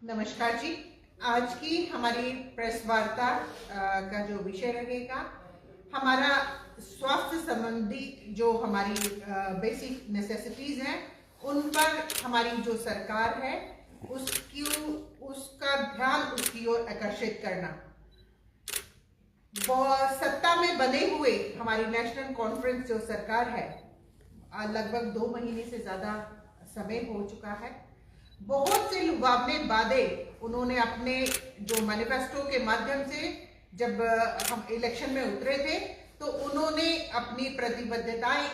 नमस्कार जी। आज की हमारी प्रेस वार्ता का जो विषय रहेगा, हमारा स्वास्थ्य संबंधी जो हमारी बेसिक नेसेसिटीज हैं उन पर हमारी जो सरकार है उसका ध्यान उसकी ओर आकर्षित करना। सत्ता में बने हुए हमारी नेशनल कॉन्फ्रेंस जो सरकार है, लगभग 2 महीने से ज्यादा समय हो चुका है। बहुत से लुभावने वादे उन्होंने अपने जो मैनिफेस्टो के माध्यम से, जब हम इलेक्शन में उतरे थे तो उन्होंने अपनी प्रतिबद्धताएं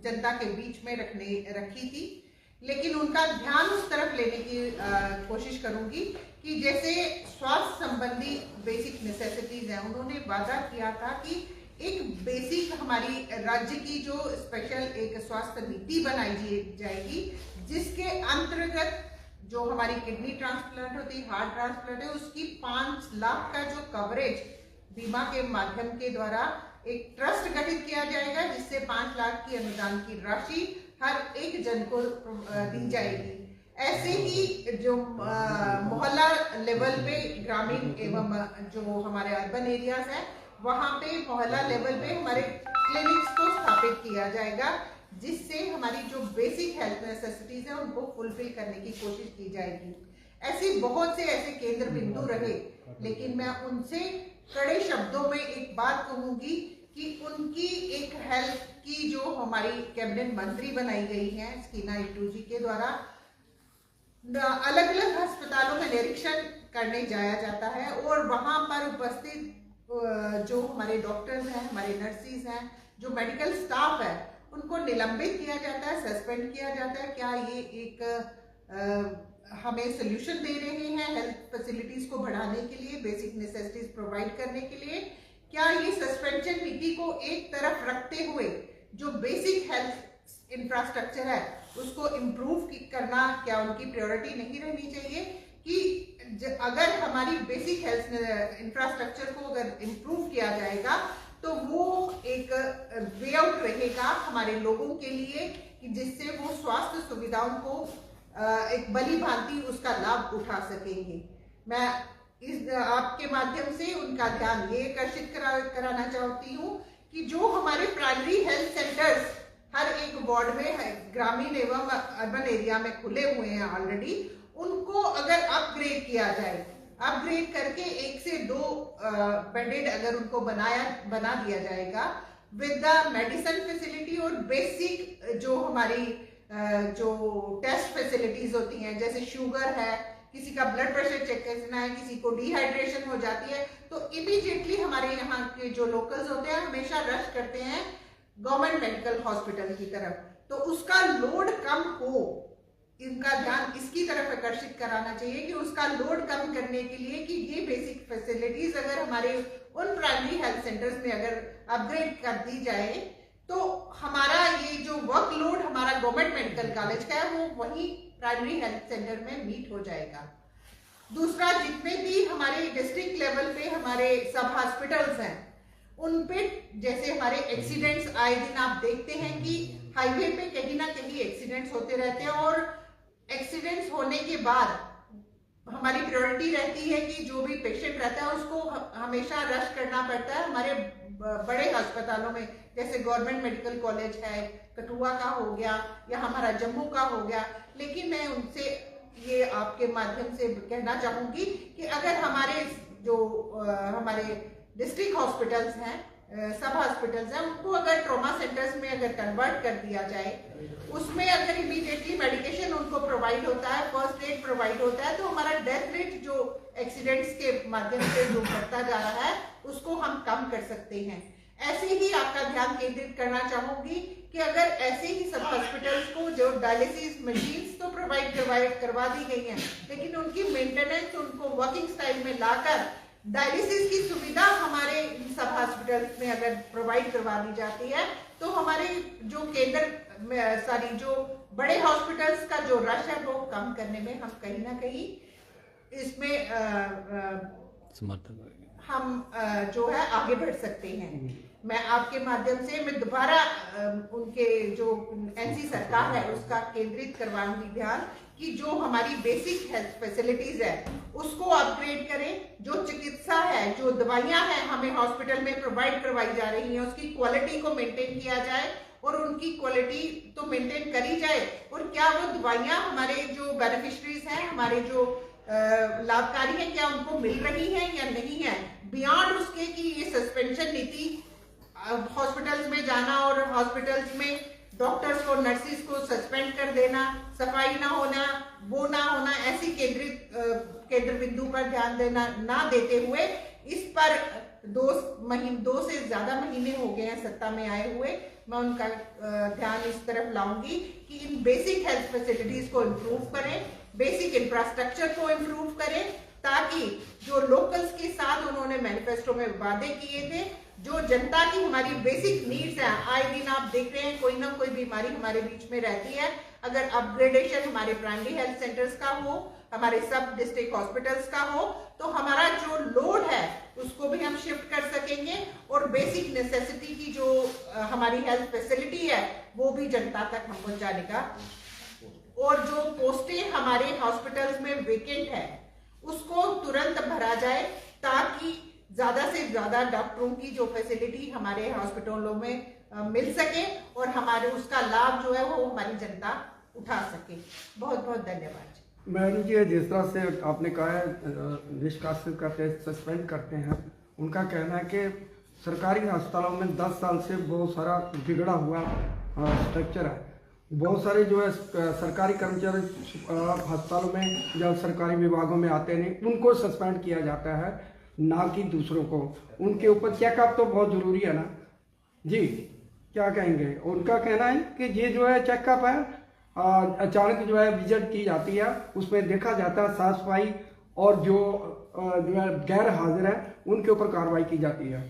जनता के बीच में रखी थी, लेकिन उनका ध्यान उस तरफ लेने की कोशिश करूंगी कि जैसे स्वास्थ्य संबंधी बेसिक नेसेसिटीज हैं, उन्होंने वादा किया था कि एक बेसिक हमारी राज्य की जो स्पेशल एक स्वास्थ्य नीति बनाई जाएगी, जिसके अंतर्गत जो हमारी किडनी ट्रांसप्लांट होती है, हार्ट ट्रांसप्लांट है, उसकी 5 लाख का जो कवरेज बीमा के माध्यम के द्वारा एक ट्रस्ट गठित किया जाएगा, जिससे 5 लाख की अनुदान की राशि हर एक जन को दी जाएगी। ऐसे ही जो मोहल्ला लेवल पे ग्रामीण एवं जो हमारे अर्बन एरियाज है, वहां पे मोहल्ला लेवल पे हमारे क्लिनिक्स को स्थापित किया जाएगा, जिससे हमारी जो बेसिक हेल्थ नेसेसिटीज है उनको फुलफिल करने की कोशिश की जाएगी। ऐसे बहुत से ऐसे केंद्र बिंदु रहे, लेकिन मैं उनसे कड़े शब्दों में एक बात कहूंगी कि उनकी एक हेल्थ की जो हमारी कैबिनेट मंत्री बनाई गई है स्कीना इट्टू जी के द्वारा, अलग अलग अस्पतालों में निरीक्षण करने जाया जाता है और वहां पर उपस्थित जो हमारे डॉक्टर्स हैं, हमारे नर्सिस हैं, जो मेडिकल स्टाफ है, उनको निलंबित किया जाता है, सस्पेंड किया जाता है। क्या ये एक हमें सोल्यूशन दे रहे हैं हेल्थ फैसिलिटीज को बढ़ाने के लिए, बेसिक नेसेसिटीज प्रोवाइड करने के लिए? क्या ये सस्पेंशन नीति को एक तरफ रखते हुए जो बेसिक हेल्थ इंफ्रास्ट्रक्चर है उसको इम्प्रूव करना, क्या उनकी प्रायोरिटी नहीं रहनी चाहिए कि अगर हमारी बेसिक हेल्थ इंफ्रास्ट्रक्चर को अगर इम्प्रूव किया जाएगा तो वो एक वे आउट रहेगा हमारे लोगों के लिए, कि जिससे वो स्वास्थ्य सुविधाओं को एक भली भांति उसका लाभ उठा सकेंगे। मैं इस आपके माध्यम से उनका ध्यान ये आकर्षित कराना चाहती हूँ कि जो हमारे प्राइमरी हेल्थ सेंटर्स हर एक वार्ड में ग्रामीण एवं अर्बन एरिया में खुले हुए हैं ऑलरेडी, उनको अगर अपग्रेड किया जाए, अपग्रेड करके 1 से 2 बेडेड अगर उनको बना दिया जाएगा विद द मेडिसिन फैसिलिटी और बेसिक जो हमारी जो टेस्ट फैसिलिटीज होती हैं, जैसे शुगर है, किसी का ब्लड प्रेशर चेक करना है, किसी को डिहाइड्रेशन हो जाती है, तो इमीडिएटली हमारे यहाँ के जो लोकल्स होते हैं हमेशा रश करते हैं गवर्नमेंट मेडिकल हॉस्पिटल की तरफ, तो उसका लोड कम हो। इनका ध्यान इसकी तरफ आकर्षित कराना चाहिए कि उसका लोड कम करने के लिए कि ये बेसिक फैसिलिटीज अगर हमारे उन प्राइमरी हेल्थ सेंटर्स में अगर अपग्रेड कर दी जाए तो हमारा ये जो वर्कलोड हमारा गवर्नमेंट मेडिकल कॉलेज का है वो वही प्राइमरी हेल्थ सेंटर में मीट हो जाएगा। दूसरा, जितने भी हमारे डिस्ट्रिक्ट लेवल पे हमारे सब हॉस्पिटल्स हैं, उन पे जैसे हमारे एक्सीडेंट्स आए दिन आप देखते हैं कि हाईवे पे कहीं ना कहीं एक्सीडेंट्स होते रहते हैं, और एक्सीडेंट्स होने के बाद हमारी प्रायोरिटी रहती है कि जो भी पेशेंट रहता है उसको हमेशा रश करना पड़ता है हमारे बड़े अस्पतालों में, जैसे गवर्नमेंट मेडिकल कॉलेज है, कठुआ का हो गया या हमारा जम्मू का हो गया। लेकिन मैं उनसे ये आपके माध्यम से कहना चाहूंगी कि अगर हमारे जो हमारे डिस्ट्रिक्ट हॉस्पिटल्स हैं, सब हॉस्पिटल्स हैं, उनको अगर ट्रॉमा सेंटर्स में अगर कन्वर्ट कर दिया जाए, उसमें अगर इमीडिएटली मेडिकेशन उनको प्रोवाइड होता है, फर्स्ट एड प्रोवाइड होता है, तो हमारा डेथ रेट जो एक्सीडेंट्स के माध्यम से जो बढ़ता जा रहा है उसको हम कम कर सकते हैं। ऐसे ही आपका ध्यान केंद्रित करना चाहूंगी कि अगर ऐसे ही सब हॉस्पिटल्स को जो डायलिसिस मशीन्स तो प्रोवाइड करवा दी गई हैं, लेकिन उनकी मेंटेनेंस उनको वर्किंग स्टाइल में लाकर डायलिसिस की सुविधा हमारे सब हॉस्पिटल्स में अगर प्रोवाइड करवा दी जाती है तो हमारे जो केंद्र जो बड़े हॉस्पिटल्स का जो रश है वो कम करने में हम कहीं ना कहीं इसमें हम जो है आगे बढ़ सकते हैं। मैं आपके माध्यम से मैं दोबारा उनके जो एनसी सरकार है उसका केंद्रित करवाऊंगी ध्यान कि जो हमारी बेसिक हेल्थ फैसिलिटीज है उसको अपग्रेड करें, जो चिकित्सा है, जो दवाइयां हैं हमें हॉस्पिटल में प्रोवाइड करवाई जा रही हैं उसकी क्वालिटी को मेंटेन किया जाए और उनकी क्वालिटी तो मेंटेन करी जाए। और क्या वो दवाइयां हमारे जो बेनिफिशरीज हैं, हमारे जो लाभकारी हैं, क्या उनको मिल रही हैं या नहीं है। बियॉन्ड उसके कि ये सस्पेंशन नीति हॉस्पिटल्स में जाना और हॉस्पिटल्स में डॉक्टर्स को, नर्सिस को सस्पेंड कर देना, सफाई ना होना, वो ना होना, ऐसी केंद्र बिंदु पर ध्यान देना ना देते हुए इस पर 2 से ज्यादा महीने हो गए हैं सत्ता में आए हुए, मैं उनका ध्यान इस तरफ लाऊंगी कि इन बेसिक हेल्थ फैसिलिटीज को इम्प्रूव करें, बेसिक इंफ्रास्ट्रक्चर को इम्प्रूव करें, ताकि जो लोकल्स के साथ उन्होंने मैनिफेस्टो में वादे किए थे, जो जनता की हमारी बेसिक नीड्स हैं, आए दिन आप देख रहे हैं कोई ना कोई बीमारी हमारे बीच में रहती है। अगर अपग्रेडेशन हमारे प्राइमरी हेल्थ सेंटर्स का हो, हमारे सब डिस्ट्रिक्ट हॉस्पिटल्स का हो, तो हमारा जो लोड है उसको भी हम शिफ्ट कर सकेंगे और बेसिक नेसेसिटी की जो हमारी हेल्थ फैसिलिटी है वो भी जनता तक हम पहुंचाने का। और जो पोस्टें हमारे हॉस्पिटल्स में वेकेंट है उसको तुरंत भरा जाए, ताकि ज्यादा से ज्यादा डॉक्टरों की जो फैसिलिटी हमारे हॉस्पिटलों में मिल सके और हमारे उसका लाभ जो है वो हमारी जनता उठा सके। बहुत बहुत धन्यवाद। मैडम जी, जिस तरह से आपने कहा है निष्कासित करते हैं, सस्पेंड करते हैं, उनका कहना है कि सरकारी अस्पतालों में 10 साल से बहुत सारा बिगड़ा हुआ स्ट्रक्चर है। बहुत सारे जो है सरकारी कर्मचारी अस्पतालों में जब सरकारी विभागों में आते नहीं, उनको सस्पेंड किया जाता है, ना कि दूसरों को। उनके ऊपर चेकअप तो बहुत ज़रूरी है ना जी, क्या कहेंगे? उनका कहना है कि ये जो है चेकअप है अचानक जो है विजिट की जाती है, उसमें देखा जाता है साफ सफाई, और जो है गैर हाजिर है उनके ऊपर कार्रवाई की जाती है।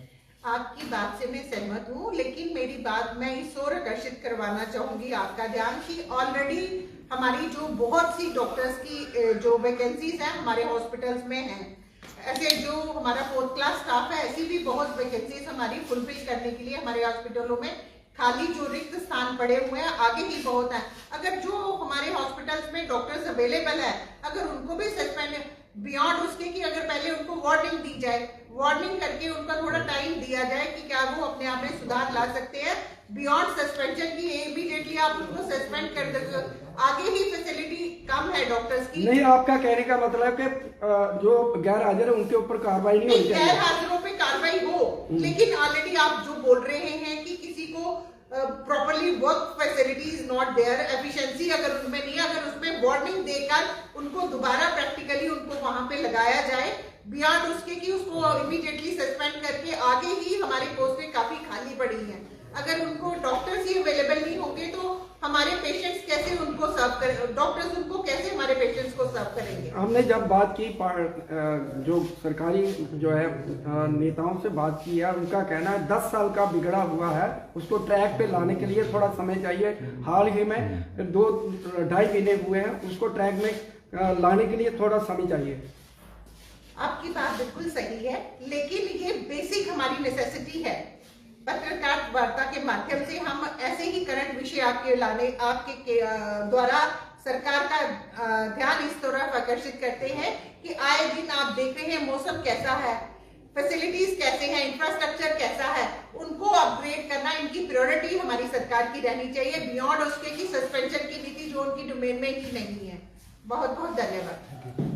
आपकी बात से मैं सहमत हूँ, लेकिन मेरी बात मैं इस ओर आकर्षित करवाना चाहूंगी आपका ध्यान कि ऑलरेडी हमारी जो बहुत सी डॉक्टर्स की जो वैकेंसीज हैं हमारे हॉस्पिटल्स में हैं, ऐसे जो हमारा 4th क्लास स्टाफ है, ऐसी भी बहुत वैकेंसीज हमारी फुलफिल करने के लिए हमारे हॉस्पिटलों में खाली जो रिक्त स्थान पड़े हुए हैं आगे ही बहुत है। अगर जो हमारे हॉस्पिटल्स में डॉक्टर्स अवेलेबल है, अगर उनको भी सस्पेंड बियॉन्ड उसके कि अगर पहले उनको वार्निंग दी जाए, वार्निंग करके उनका थोड़ा टाइम दिया जाए कि क्या वो अपने आप में सुधार ला सकते हैं, बियॉन्ड सस्पेंशन की इमीडिएटली आप उनको सस्पेंड कर देते, आगे ही फैसिलिटी कम है डॉक्टर्स की। नहीं, आपका कहने का मतलब कि जो गैर हाजिर है उनके ऊपर कार्रवाई नहीं होनी चाहिए। गैर हाजिरों पे कार्रवाई हो, लेकिन ऑलरेडी आप जो बोल रहे हैं कि किसी को properly work facility is not there, efficiency अगर उनमें नहीं, अगर उसमें वार्निंग देकर उनको दोबारा प्रैक्टिकली उनको वहां पे लगाया जाए, बियॉन्ड उसके कि उसको इमीडिएटली सस्पेंड करके आगे ही हमारी पोस्टें काफी खाली पड़ी हैं। अगर उनको डॉक्टर्स ही अवेलेबल नहीं होंगे तो हमारे पेशेंट्स कैसे उनको सर्व करें, डॉक्टर्स उनको कैसे हमारे पेशेंट्स को सर्व करेंगे? हमने जब बात की जो सरकारी जो है नेताओं से बात की है, उनका कहना है 10 साल का बिगड़ा हुआ है, उसको ट्रैक पे लाने के लिए थोड़ा समय चाहिए। हाल ही में 2-2.5 महीने हुए हैं, उसको ट्रैक में लाने के लिए थोड़ा समय चाहिए। आपकी बात बिल्कुल सही है, लेकिन ये बेसिक हमारी नेसेसिटी है। पत्रकार वार्ता के माध्यम से हम ऐसे ही करंट विषय आपके द्वारा सरकार का ध्यान इस तरफ आकर्षित करते हैं कि आए दिन आप देख रहे हैं मौसम कैसा है, फैसिलिटीज कैसे हैं, इंफ्रास्ट्रक्चर कैसा है, उनको अपग्रेड करना इनकी प्रायोरिटी हमारी सरकार की रहनी चाहिए, बियॉन्ड उसके की सस्पेंशन की नीति जो उनकी डोमेन में ही नहीं है। बहुत बहुत धन्यवाद।